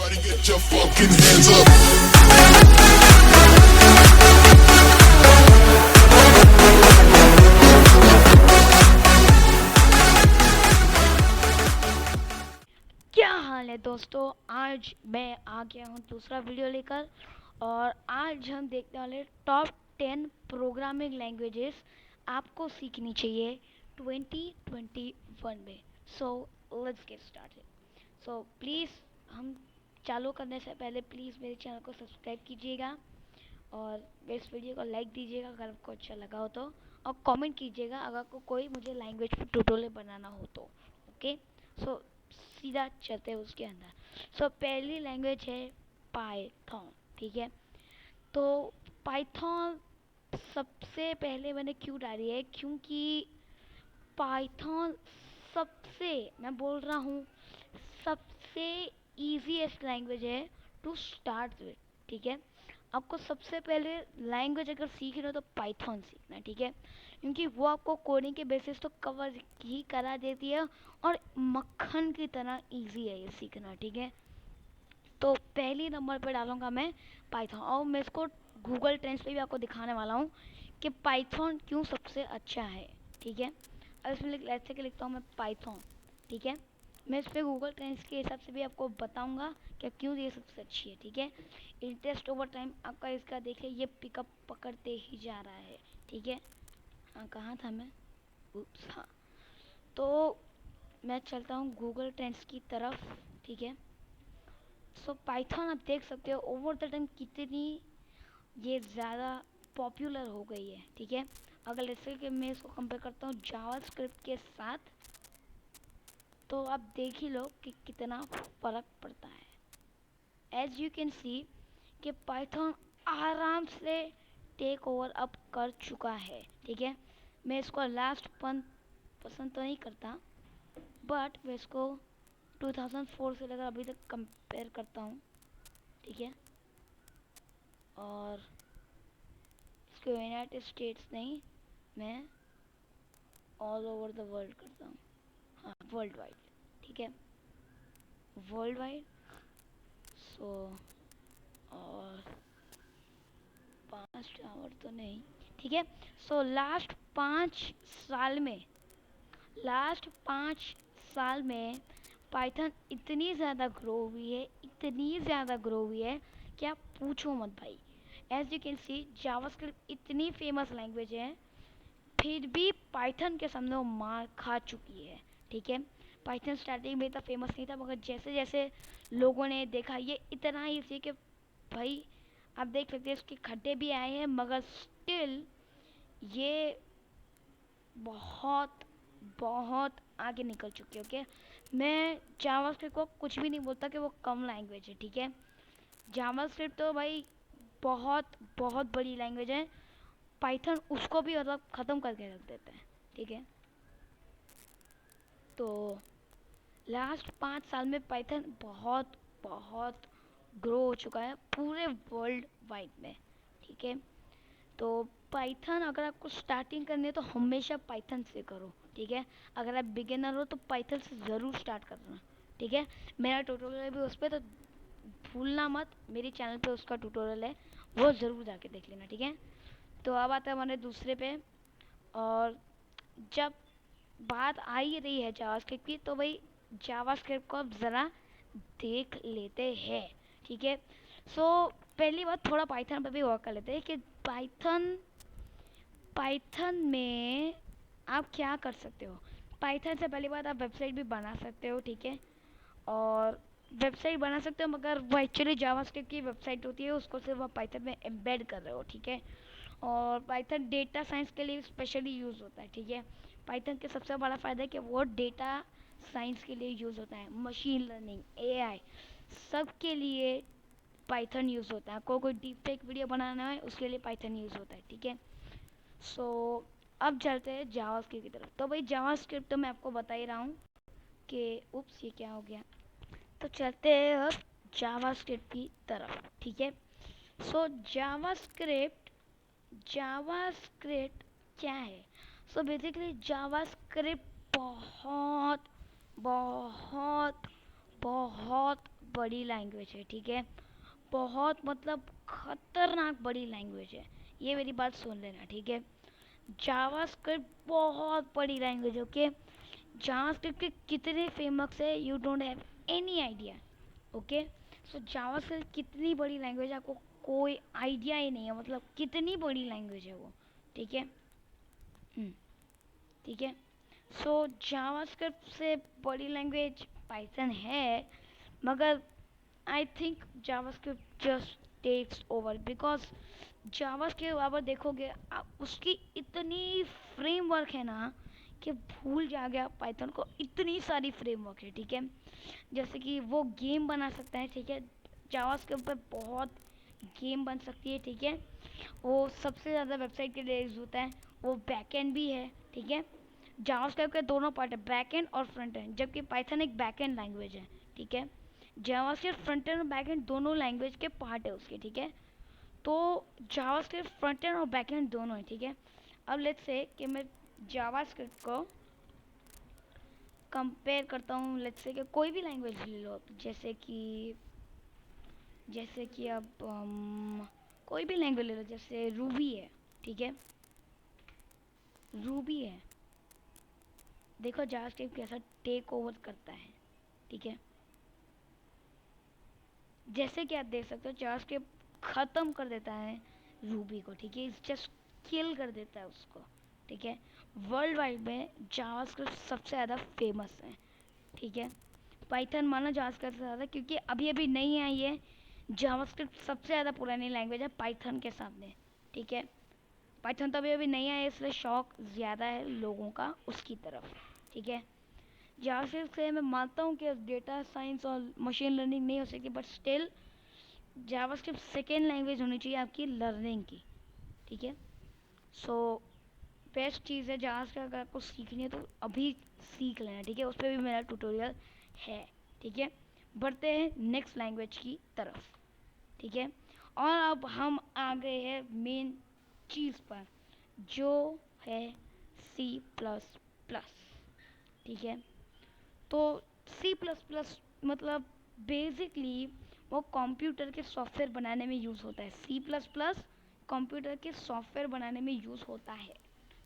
Everybody get your fucking hands up. क्या हाल है दोस्तों। आज मैं आ गया हूँ दूसरा वीडियो लेकर और आज हम देखने वाले टॉप 10 प्रोग्रामिंग लैंग्वेजेस आपको सीखनी चाहिए 2021 में। So let's get started. So please हम चालू करने से पहले प्लीज़ मेरे चैनल को सब्सक्राइब कीजिएगा और इस वीडियो को लाइक दीजिएगा अगर आपको अच्छा लगा हो तो, और कमेंट कीजिएगा अगर आपको कोई मुझे लैंग्वेज पर ट्यूटोरियल बनाना हो तो। ओके, सो सीधा चलते हैं उसके अंदर। सो पहली लैंग्वेज है पाइथन। ठीक है, तो पाइथन सबसे पहले मैंने क्यों डाली है, क्योंकि पाइथन सबसे, मैं बोल रहा हूँ, सबसे ईजीएस्ट लैंग्वेज है टू स्टार्ट विथ। ठीक है, आपको सबसे पहले लैंग्वेज अगर सीखना हो तो पाइथन सीखना है। ठीक है, क्योंकि वो आपको कोडिंग के बेसिस तो कवर ही करा देती है और मक्खन की तरह इजी है ये सीखना। ठीक है, तो पहली नंबर पे डालूंगा मैं पाइथन, और मैं इसको गूगल ट्रेंड्स पे भी आपको दिखाने वाला हूँ कि पाइथन क्यों सबसे अच्छा है। ठीक है, अब इसमें ऐसे के लिखता हूँ मैं पाइथन। ठीक है, मैं इस पर गूगल ट्रेंड्स के हिसाब से भी आपको बताऊंगा कि क्यों ये सबसे अच्छी है। ठीक है, इंटरेस्ट ओवर टाइम आपका इसका देखिए ये पिकअप पकड़ते ही जा रहा है। ठीक है, हाँ कहाँ था मैं, हाँ, तो मैं चलता हूँ गूगल ट्रेंड्स की तरफ। ठीक है, सो पाइथन आप देख सकते हो ओवर द टाइम कितनी ये ज़्यादा पॉपुलर हो गई है। ठीक है, अगर जैसे कि मैं इसको कंपेयर करता हूँ जावास्क्रिप्ट के साथ, तो आप देख ही लो कि कितना फ़र्क पड़ता है। एज यू कैन सी कि पाइथन आराम से टेक ओवर अप कर चुका है। ठीक है, मैं इसको लास्ट पसंद तो नहीं करता, बट मैं इसको 2004 से लेकर अभी तक कंपेयर करता हूँ। ठीक है, और इसको यूनाइटेड स्टेट्स नहीं, मैं ऑल ओवर द वर्ल्ड करता हूँ, हाँ वर्ल्ड वाइड। ठीक है, वर्ल्ड वाइड। सो और 5 आवर तो नहीं। ठीक है, सो लास्ट 5 साल में पाइथन इतनी ज़्यादा ग्रो हुई है, इतनी ज़्यादा ग्रो हुई है कि आप पूछो मत भाई। As you can see JavaScript इतनी फेमस लैंग्वेज है, फिर भी पाइथन के सामने वो मार खा चुकी है। ठीक है, पाइथन स्टार्टिंग में इतना फेमस नहीं था, मगर जैसे जैसे लोगों ने देखा ये इतना ही थी कि भाई आप देख सकते हैं इसके खड्डे भी आए हैं, मगर स्टिल ये बहुत बहुत आगे निकल चुकी है। ओके, मैं जावास्क्रिप्ट को कुछ भी नहीं बोलता कि वो कम लैंग्वेज है। ठीक है, जावास्क्रिप्ट तो भाई बहुत बहुत बड़ी लैंग्वेज है, पाइथन उसको भी मतलब ख़त्म करके रख देता है। ठीक है, तो लास्ट 5 साल में पाइथन बहुत बहुत ग्रो हो चुका है पूरे वर्ल्ड वाइड में। ठीक है, तो पाइथन अगर आपको स्टार्टिंग करनी है तो हमेशा पाइथन से करो। ठीक है, अगर आप बिगिनर हो तो पाइथन से ज़रूर स्टार्ट करना। ठीक है, मेरा ट्यूटोरियल भी उस पर, तो भूलना मत, मेरे चैनल पे उसका ट्यूटोरियल है, वो ज़रूर जाके देख लेना। ठीक है, तो अब आता है हमारे दूसरे पे। और जब बात आ ही रही है जावास्क्रिप्ट की, तो भाई जावास्क्रिप्ट को अब ज़रा देख लेते हैं। ठीक है, सो पहली बात थोड़ा पाइथन पर भी वर्क कर लेते हैं कि पाइथन पाइथन में आप क्या कर सकते हो। पाइथन से पहली बात आप वेबसाइट भी बना सकते हो। ठीक है, और वेबसाइट बना सकते हो, मगर वो एक्चुअली जावास्क्रिप्ट की वेबसाइट होती है, उसको सिर्फ आप पाइथन में एम्बेड कर रहे हो। ठीक है, और पाइथन डेटा साइंस के लिए स्पेशली यूज़ होता है। ठीक है, पाइथन के सबसे बड़ा फ़ायदा है कि वो डेटा साइंस के लिए यूज़ होता है, मशीन लर्निंग, एआई, सब के लिए पाइथन यूज़ होता है। कोई डीप फेक वीडियो बनाना है उसके लिए पाइथन यूज़ होता है। ठीक है, सो अब चलते हैं जावास्क्रिप्ट की तरफ। तो भाई जावास्क्रिप्ट तो मैं आपको बता ही रहा हूँ कि उप्स ये क्या हो गया। तो चलते हैं अब जावास्क्रिप्ट की तरफ। ठीक है, सो जावास्क्रिप्ट जावास्क्रिप्ट क्या है। सो बेसिकली जावास्क्रिप्ट बहुत बहुत बहुत बड़ी लैंग्वेज है, ठीक है। बहुत मतलब खतरनाक बड़ी लैंग्वेज है, ये मेरी बात सुन लेना, ठीक है। जावास्क्रिप्ट बहुत बड़ी लैंग्वेज है, ओके। जावास्क्रिप्ट के कितने फेमस है, you don't have any idea, okay. So JavaScript कितनी बड़ी लैंग्वेज है, आपको कोई आइडिया ही नहीं है, मतलब कितनी बड़ी लैंग्वेज है वो, ठीक है। ठीक है। सो जावास्क्रिप्ट से बड़ी लैंग्वेज पाइथन है, मगर I think JavaScript just takes over, because JavaScript अगर देखोगे उसकी इतनी फ्रेमवर्क है ना कि भूल जा गया पाइथन को, इतनी सारी फ्रेमवर्क है, ठीक है। जैसे कि वो गेम बना सकता है, ठीक है। जावास्क्रिप्ट पे बहुत गेम बन सकती है, ठीक है। वो सबसे ज़्यादा वेबसाइट के लिए यूज़ होता है, वो बैकएंड भी है, ठीक है। जावास्क्रिप्ट के दोनों पार्ट है, बैकएंड और फ्रंट एंड, जबकि पाइथन एक बैकएंड लैंग्वेज है, ठीक है। जावास्क्रिप्ट फ्रंट एंड और बैकएंड दोनों लैंग्वेज के पार्ट है उसके, ठीक है। तो जावास्क्रिप्ट फ्रंट एंड और बैकएंड दोनों है, ठीक है। अब लेट्स से कि मैं जावास्क्रिप्ट को कंपेयर करता हूँ, लेट्स से कि कोई भी लैंग्वेज ले लो, जैसे कि अब कोई भी लैंग्वेज ले लो, जैसे रूबी है, ठीक है। रूबी है, देखो जावास्क्रिप्ट कैसा टेक ओवर करता है, ठीक है। जैसे कि आप देख सकते हो जावास्क्रिप्ट ख़त्म कर देता है रूबी को, ठीक है। इस जस्ट किल कर देता है उसको, ठीक है। वर्ल्ड वाइड में जावास्क्रिप्ट सबसे ज़्यादा फेमस है, ठीक है। पाइथन माना जावास्क्रिप्ट से ज़्यादा, क्योंकि अभी अभी नहीं आई है। जावास्क्रिप्ट सबसे ज़्यादा पुरानी लैंग्वेज है पाइथन के सामने, ठीक है। पाइथन तो अभी अभी नहीं आया, इसलिए शौक ज़्यादा है लोगों का उसकी तरफ, ठीक है। जावास्क्रिप्ट से मैं मानता हूँ कि डेटा साइंस और मशीन लर्निंग नहीं हो सकती, but still JavaScript second language होनी चाहिए आपकी लर्निंग की, ठीक है। सो बेस्ट चीज़ है जावास्क्रिप्ट, अगर आपको सीखनी है तो अभी सीख लेना, ठीक है। उस पर भी मेरा ट्यूटोरियल है, ठीक है। बढ़ते हैं नेक्स्ट लैंग्वेज की तरफ, ठीक है। और अब हम आ गए हैं मेन चीज़ पर, जो है सी प्लस प्लस, ठीक है। तो सी प्लस प्लस मतलब बेसिकली वो कंप्यूटर के सॉफ्टवेयर बनाने में यूज़ होता है। सी प्लस प्लस कंप्यूटर के सॉफ्टवेयर बनाने में यूज़ होता है,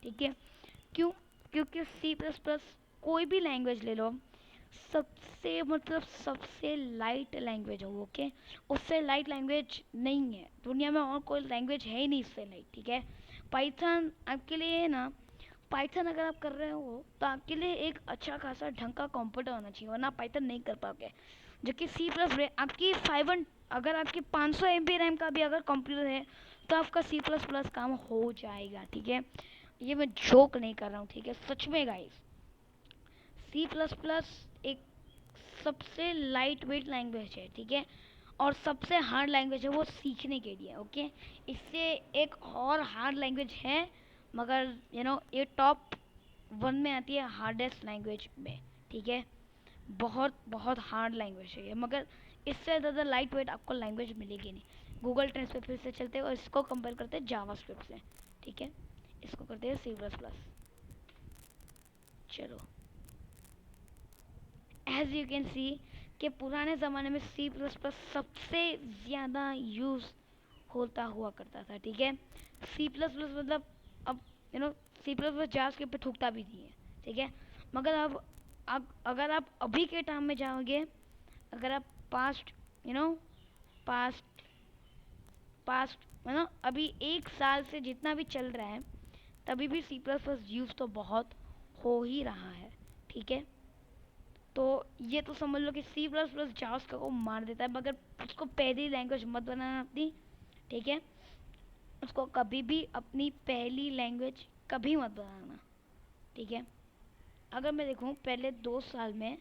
ठीक है। क्यों? क्योंकि सी प्लस प्लस कोई भी लैंग्वेज ले लो, सबसे मतलब सबसे लाइट लैंग्वेज है वो, ओके। उससे लाइट लैंग्वेज नहीं है दुनिया में, और कोई लैंग्वेज है ही नहीं इससे लाइट, ठीक है। पाइथन आपके लिए ना, पाइथन अगर आप कर रहे हो तो आपके लिए एक अच्छा खासा ढंग का कंप्यूटर होना चाहिए, वरना पाइथन नहीं कर पाओगे। जो कि सी प्लस आपकी 5 अगर आपकी 500 MB रैम का भी अगर कंप्यूटर है तो आपका सी प्लस प्लस काम हो जाएगा, ठीक है। ये मैं जोक नहीं कर रहा हूँ, ठीक है, सच में गाइस। सी प्लस प्लस एक सबसे लाइट वेट लैंग्वेज है, ठीक है। और सबसे हार्ड लैंग्वेज है वो सीखने के लिए, ओके। इससे एक और हार्ड लैंग्वेज है, मगर ये टॉप 1 में आती है हार्डेस्ट लैंग्वेज में, ठीक है। बहुत बहुत हार्ड लैंग्वेज है ये, मगर इससे ज़्यादा लाइट वेट आपको लैंग्वेज मिलेगी नहीं। गूगल ट्रेंड्स पे फिर से चलते हैं और इसको कंपेयर करते हैं जावास्क्रिप्ट से, ठीक है। इसको करते हैं सी प्लस प्लस। चलो, एज यू कैन सी कि पुराने ज़माने में सी प्लस प्लस सबसे ज़्यादा यूज़ होता हुआ करता था, ठीक है। सी प्लस प्लस मतलब अब सी प्लस प्लस जावास्क्रिप्ट पे थूकता भी नहीं है, ठीक है। मगर अब अगर आप अभी के टाइम में जाओगे, अगर आप past you know past past अभी 1 साल से जितना भी चल रहा है, तभी भी सी प्लस प्लस यूज़ तो बहुत हो ही रहा है, ठीक है। तो ये तो समझ लो कि सी प्लस प्लस जावास्क्रिप्ट को मार देता है, मगर उसको पहली लैंग्वेज मत बनाना अपनी, ठीक है। उसको कभी भी अपनी पहली लैंग्वेज कभी मत बनाना, ठीक है। अगर मैं देखूँ पहले 2 साल में,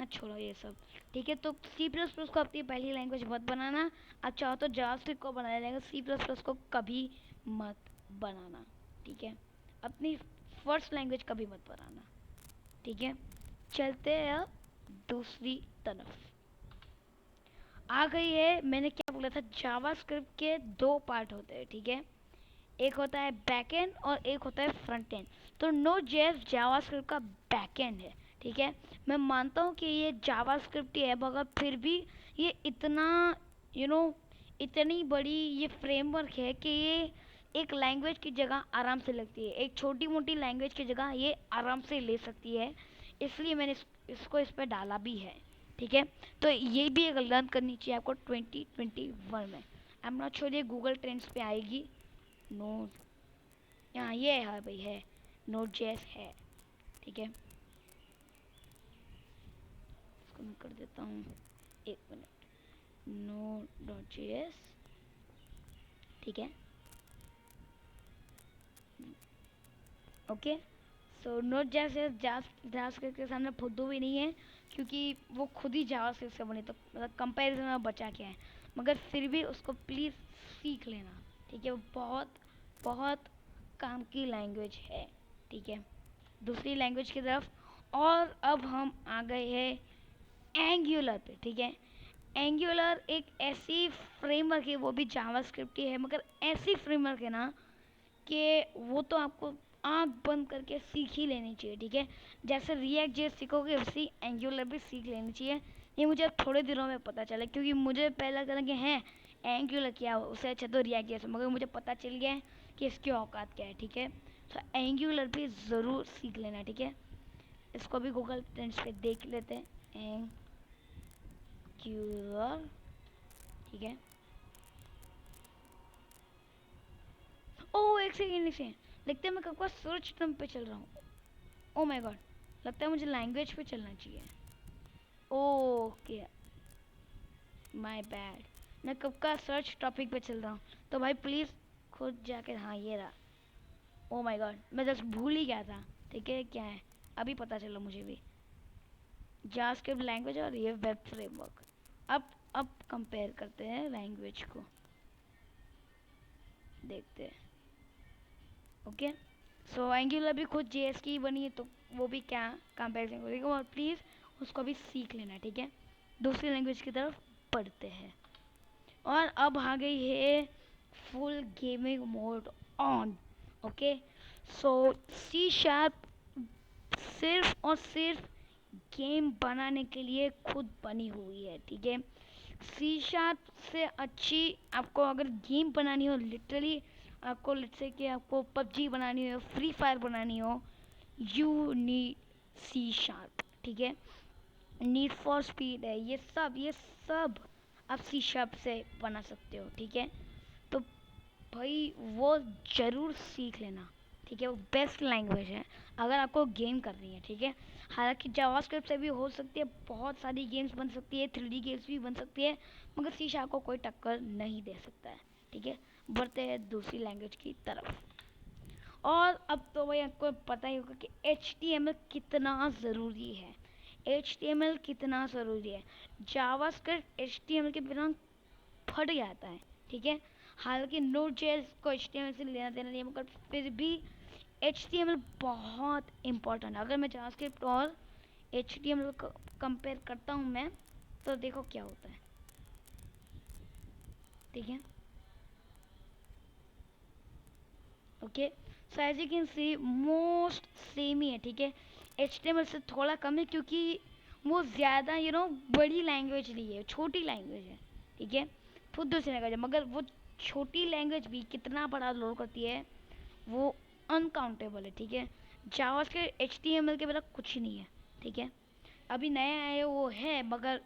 छोड़ो ये सब, ठीक है। तो सी प्लस प्लस को अपनी पहली लैंग्वेज मत बनाना। आप चाहो तो जावास्क्रिप्ट को बनाया जाएगा, सी प्लस प्लस को कभी मत बनाना, ठीक है। अपनी फर्स्ट लैंग्वेज कभी मत बनाना, ठीक है। चलते हैं दूसरी तरफ। आ गई है, मैंने क्या बोला था, जावास्क्रिप्ट के 2 पार्ट होते हैं, ठीक है। एक होता है बैकएंड और एक होता है फ्रंट एंड। तो नो जेएस जावास्क्रिप्ट का बैकएंड है, ठीक है। मैं मानता हूँ कि ये जावास्क्रिप्ट ही है, मगर फिर भी ये इतना यू you नो know, इतनी बड़ी ये फ्रेमवर्क है कि ये एक लैंग्वेज की जगह आराम से लगती है, एक छोटी मोटी लैंग्वेज की जगह ये आराम से ले सकती है। इसलिए मैंने इसको इस पर डाला भी है, ठीक है। तो ये भी एक लर्न करनी चाहिए आपको 2021 में। आई एम नॉट श्योर ये गूगल ट्रेंड्स पे आएगी। नोट, हाँ ये है भाई, है नोट जेएस है, ठीक है। इसको मैं कर देता हूँ, एक मिनट, नोट डॉट जेएस, ठीक है। Okay, so note JS JavaScript के सामने फुद्दू भी नहीं है, क्योंकि वो खुद ही जावास्क्रिप्ट से बनी, तो मतलब कंपैरिजन में बचा क्या है। मगर फिर भी उसको प्लीज़ सीख लेना, ठीक है। वो बहुत बहुत काम की लैंग्वेज है, ठीक है। दूसरी लैंग्वेज की तरफ, और अब हम आ गए हैं एंगुलर पे, ठीक है। एंगुलर एक ऐसी फ्रेमवर्क है, वो भी जावास्क्रिप्ट ही है, मगर ऐसी फ्रेमवर्क है ना कि वो तो आपको आंख बंद करके सीख ही लेनी चाहिए, ठीक है। जैसे रिएक्ट जेएस सीखोगे वैसे एंगुलर भी सीख लेनी चाहिए। ये मुझे अब थोड़े दिनों में पता चला, क्योंकि मुझे पहले लगा कि हैं एंगुलर क्या हो, उससे अच्छा तो रिएक्ट जेएस, मगर मुझे पता चल गया है कि इसकी औकात क्या है, ठीक है। तो एंगुलर भी ज़रूर सीख लेना, ठीक है। इसको भी गूगल ट्रेंड्स पे देख लेते हैं, एंगुलर, ठीक है। ओह एक सेकेंड, एक सेकेंड, लगता है मैं कब का सर्च टर्म पे चल रहा हूँ। ओ माय गॉड, लगता है मुझे लैंग्वेज पे चलना चाहिए। ओके, माय बैड, मैं कब का सर्च टॉपिक पे चल रहा हूँ। तो भाई प्लीज़ खुद जाके, हाँ ये रहा। ओ माय गॉड, मैं जस्ट भूल ही गया था, ठीक है। क्या है, अभी पता चला मुझे भी, जावास्क्रिप्ट लैंग्वेज और ये वेब फ्रेमवर्क। अब कंपेयर करते हैं लैंग्वेज को, देखते हैं। ओके, सो एंगुलर भी खुद जेएस की बनी है, तो वो भी क्या कंपेरिजन करेगा, और प्लीज़ उसको भी सीख लेना, ठीक है। दूसरी लैंग्वेज की तरफ पढ़ते हैं, और अब आ गई है full gaming mode on. Okay, so C sharp सिर्फ और सिर्फ गेम बनाने के लिए खुद बनी हुई है, ठीक है। सी शार्प से अच्छी आपको अगर गेम बनानी हो, लिटरली आपको लेट्स से कि आपको पबजी बनानी हो, फ्री फायर बनानी हो, यू नीड सी शार्प, ठीक है। नीड फॉर स्पीड है, ये सब आप सी शार्प से बना सकते हो, ठीक है। तो भाई वो ज़रूर सीख लेना, ठीक है। वो बेस्ट लैंग्वेज है अगर आपको गेम करनी है, ठीक है। हालांकि जावास्क्रिप्ट से भी हो सकती है, बहुत सारी गेम्स बन सकती है, 3D गेम्स भी बन सकती है, मगर सी शार्प को कोई टक्कर नहीं दे सकता है, ठीक है। बढ़ते हैं दूसरी लैंग्वेज की तरफ, और अब तो भाई आपको पता ही होगा कि HTML कितना ज़रूरी है। HTML कितना ज़रूरी है, जावास्क्रिप्ट HTML के बिना फट जाता है, ठीक है। हालांकि नोड जेएस को HTML से लेना देना नहीं है, मगर फिर भी HTML बहुत इम्पोर्टेंट है। अगर मैं जावास्क्रिप्ट और HTML को कंपेयर करता हूँ मैं, तो देखो क्या होता है, ठीक है। Okay, so as you can see most same ही है, ठीक है। HTML से थोड़ा कम है, क्योंकि वो ज़्यादा बड़ी लैंग्वेज नहीं है, छोटी लैंग्वेज है, ठीक है। खुद दूसरी लैंग्वेज है, मगर वो छोटी लैंग्वेज भी कितना बड़ा रोल करती है वो अनकाउंटेबल है, ठीक है। जावास्क्रिप्ट HTML के बिना कुछ नहीं है, ठीक है। अभी नया है वो है, मगर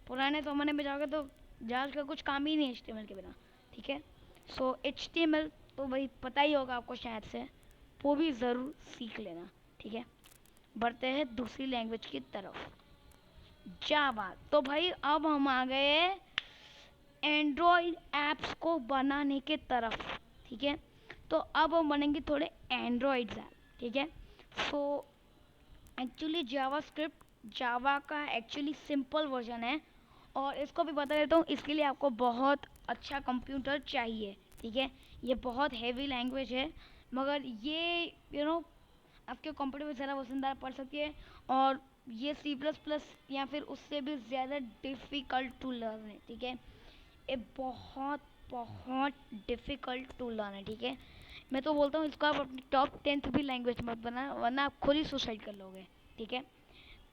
पुराने ज़माने में जाओगे तो जावास्क्रिप्ट का कुछ काम ही नहीं है HTML के बिना, ठीक है। सो HTML तो भाई पता ही होगा आपको शायद से, वो भी ज़रूर सीख लेना, ठीक है। बढ़ते हैं दूसरी लैंग्वेज की तरफ, जावा। तो भाई अब हम आ गए एंड्रॉयड ऐप्स को बनाने के तरफ, ठीक है। तो अब हम बनेंगे थोड़े एंड्रॉयड ऐप, ठीक है। सो एक्चुअली जावास्क्रिप्ट जावा का एक्चुअली सिंपल वर्जन है, और इसको भी बता देता हूँ, इसके लिए आपको बहुत अच्छा कंप्यूटर चाहिए, ठीक है। ये बहुत हैवी लैंग्वेज है, मगर ये आपके कंप्यूटर में ज़रा वजनदार पड़ सकती है, और ये C++ या फिर उससे भी ज़्यादा डिफ़िकल्ट टू लर्न है, ठीक है। ये बहुत बहुत डिफ़िकल्ट टू लर्न है, ठीक है। मैं तो बोलता हूँ इसको आप अपनी टॉप 10th भी लैंग्वेज मत बना, वरना आप खुद ही सुसाइड कर लोगे, ठीक है।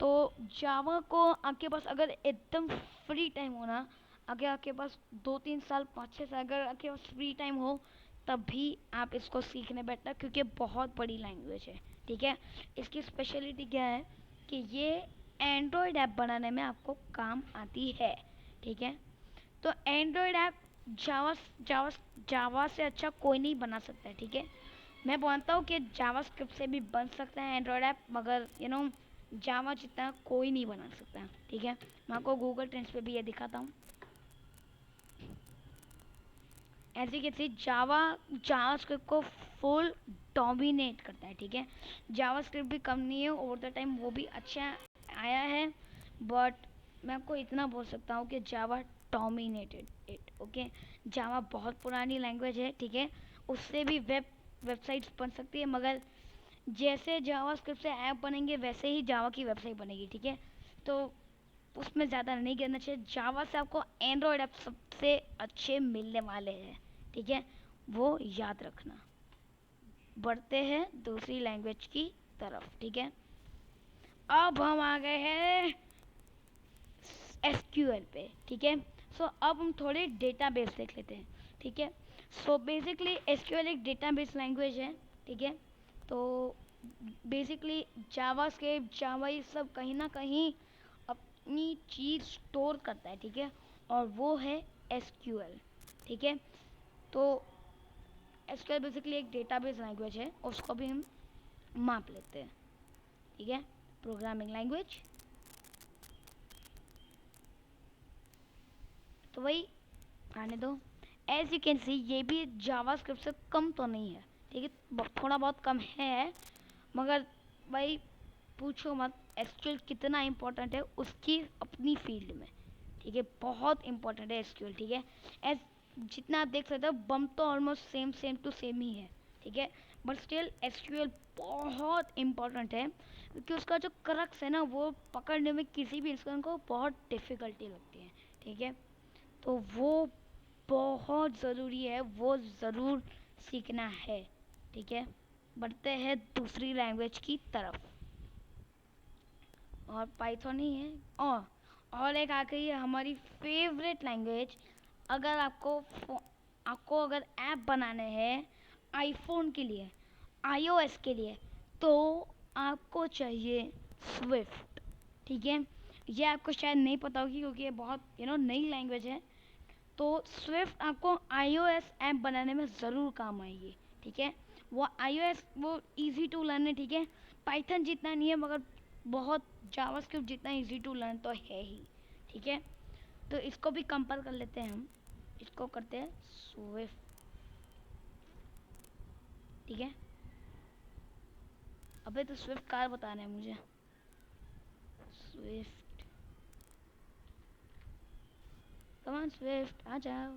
तो जावा को आपके पास अगर एकदम फ्री टाइम हो ना, अगर आपके पास 2-3 साल 5-6 साल अगर आपके पास फ्री टाइम हो, तब भी आप इसको सीखने बैठना, क्योंकि बहुत बड़ी लैंग्वेज है। ठीक है, इसकी स्पेशलिटी क्या है कि ये एंड्रॉयड ऐप बनाने में आपको काम आती है। ठीक है, तो एंड्रॉयड ऐप जावा जावा जावा से अच्छा कोई नहीं बना सकता है। ठीक है, मैं मानता हूँ कि जावा स्क्रिप्ट से भी बन सकता है एंड्रॉयड ऐप, मगर जावा जितना कोई नहीं बना सकता। ठीक है, मैं आपको गूगल ट्रेंड्स पे भी ये दिखाता हूँ। ऐसे कैसे जावा जावा स्क्रिप्ट को फुल डोमिनेट करता है। ठीक है, जावा स्क्रिप्ट भी कम नहीं है, ओवर द टाइम वो भी अच्छा आया है, बट मैं आपको इतना बोल सकता हूँ कि जावा डोमिनेटेड इट। ओके, जावा बहुत पुरानी लैंग्वेज है। ठीक है, उससे भी वेबसाइट्स बन सकती है, मगर जैसे जावा स्क्रिप्ट से ऐप बनेंगे वैसे ही जावा की वेबसाइट बनेगी। ठीक है, तो उसमें ज़्यादा नहीं करना चाहिए। जावा से आपको एंड्रॉयड ऐप सबसे अच्छे मिलने वाले हैं। ठीक है, वो याद रखना। बढ़ते हैं दूसरी लैंग्वेज की तरफ। ठीक है, अब हम आ गए हैं एसक्यूएल पे। ठीक है, सो अब हम थोड़े डेटाबेस देख लेते हैं। ठीक है, सो बेसिकली एसक्यूएल एक डेटाबेस लैंग्वेज है। ठीक है, तो बेसिकली जावास्क्रिप्ट जावा ये सब कहीं ना कहीं अपनी चीज़ स्टोर करता है। ठीक है, और वो है एसक्यूएल। ठीक है, तो एसक्यूएल बेसिकली एक डेटाबेस लैंग्वेज है, उसको भी हम माप लेते हैं। ठीक है, प्रोग्रामिंग लैंग्वेज, तो वही आने दो। एज यू कैन सी ये भी जावास्क्रिप्ट से कम तो नहीं है। ठीक है, थोड़ा बहुत कम है, मगर भाई पूछो मत एसक्यूएल कितना इम्पोर्टेंट है उसकी अपनी फील्ड में। ठीक है, बहुत इम्पोर्टेंट है एसक्यूएल। ठीक है, एज जितना आप देख सकते हो बम तो almost same same to same ही है। ठीक है, बट स्टिल एसक्यूएल बहुत इम्पोर्टेंट है, क्योंकि उसका जो क्रक्स है ना वो पकड़ने में किसी भी इंसान को बहुत डिफ़िकल्टी लगती है। ठीक है, तो वो बहुत ज़रूरी है, वो ज़रूर सीखना है। ठीक है, बढ़ते हैं दूसरी लैंग्वेज की तरफ, और पाइथन ही है। और एक आ गई है हमारी फेवरेट लैंग्वेज। अगर आपको अगर ऐप बनाने हैं आईफोन के लिए, आईओएस के लिए, तो आपको चाहिए स्विफ्ट। ठीक है, ये आपको शायद नहीं पता होगी क्योंकि ये बहुत नई लैंग्वेज है। तो स्विफ्ट आपको आईओएस ऐप बनाने में ज़रूर काम आएगी। ठीक है, वो आईओएस वो इजी टू लर्न है। ठीक है, पाइथन जितना नहीं है, मगर बहुत जावास्क्रिप्ट जितना इजी टू लर्न तो है ही। ठीक है, तो इसको भी कंपेयर कर लेते हैं हम, इसको करते हैं स्विफ्ट। ठीक है, अबे तो स्विफ्ट कार बताना है मुझे। स्विफ्ट, कमान स्विफ्ट आ जाओ।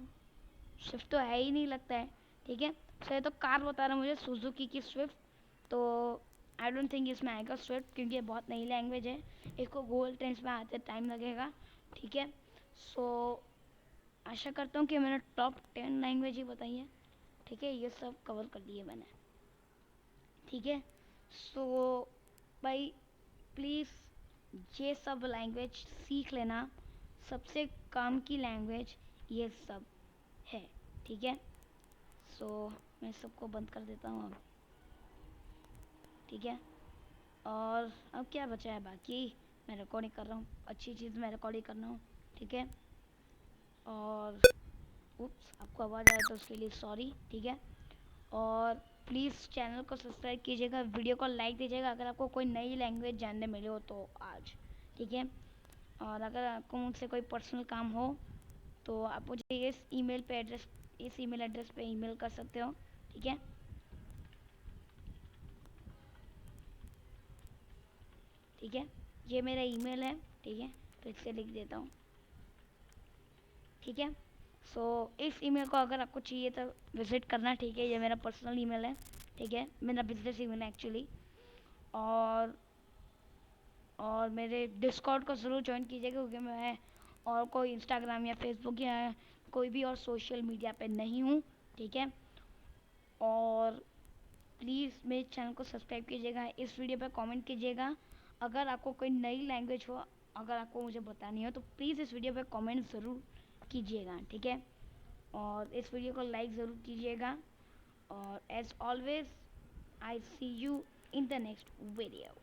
स्विफ्ट तो है ही नहीं लगता है। ठीक है, सो ये तो कार बता रहा है मुझे, सुजुकी की स्विफ्ट। तो आई डोंट थिंक इसमें आएगा स्विफ्ट, क्योंकि ये बहुत नई लैंग्वेज है, इसको गूगल ट्रेंड्स में आते टाइम लगेगा। ठीक है, सो आशा करता हूँ कि मैंने टॉप 10 लैंग्वेज ही बताई है। ठीक है, ये सब कवर कर लिए मैंने। ठीक है, सो भाई प्लीज़ ये सब लैंग्वेज सीख लेना, सबसे काम की लैंग्वेज ये सब है। ठीक है, सो मैं सबको बंद कर देता हूँ अब। ठीक है, और अब क्या बचा है बाकी, मैं रिकॉर्डिंग कर रहा हूँ, अच्छी चीज़ मैं रिकॉर्डिंग कर रहा हूँ। ठीक है, और उप्स आपको आवाज़ आया तो उसके लिए सॉरी। ठीक है, और प्लीज़ चैनल को सब्सक्राइब कीजिएगा, वीडियो को लाइक दीजिएगा अगर आपको कोई नई लैंग्वेज जानने मिले हो तो आज। ठीक है, और अगर आपको मुझसे कोई पर्सनल काम हो तो आप मुझे इस ईमेल एड्रेस पे ईमेल कर सकते हो। ठीक है, ठीक है, ये मेरा ईमेल है। ठीक है, तो इससे लिख देता हूँ। ठीक है, सो इस ईमेल को अगर आपको चाहिए तो विज़िट करना। ठीक है, ये मेरा पर्सनल ईमेल है। ठीक है, मेरा बिजनेस ईमेल है एक्चुअली। और मेरे डिस्कॉर्ड को ज़रूर ज्वाइन कीजिएगा, क्योंकि मैं और कोई इंस्टाग्राम या फेसबुक या कोई भी और सोशल मीडिया पे नहीं हूँ। ठीक है, और प्लीज़ मेरे चैनल को सब्सक्राइब कीजिएगा, इस वीडियो पे कमेंट कीजिएगा अगर आपको कोई नई लैंग्वेज हो, अगर आपको मुझे बतानी हो तो प्लीज़ इस वीडियो पे कमेंट ज़रूर कीजिएगा, ठीक है। और इस वीडियो को लाइक ज़रूर कीजिएगा। और as always I see you in the next video.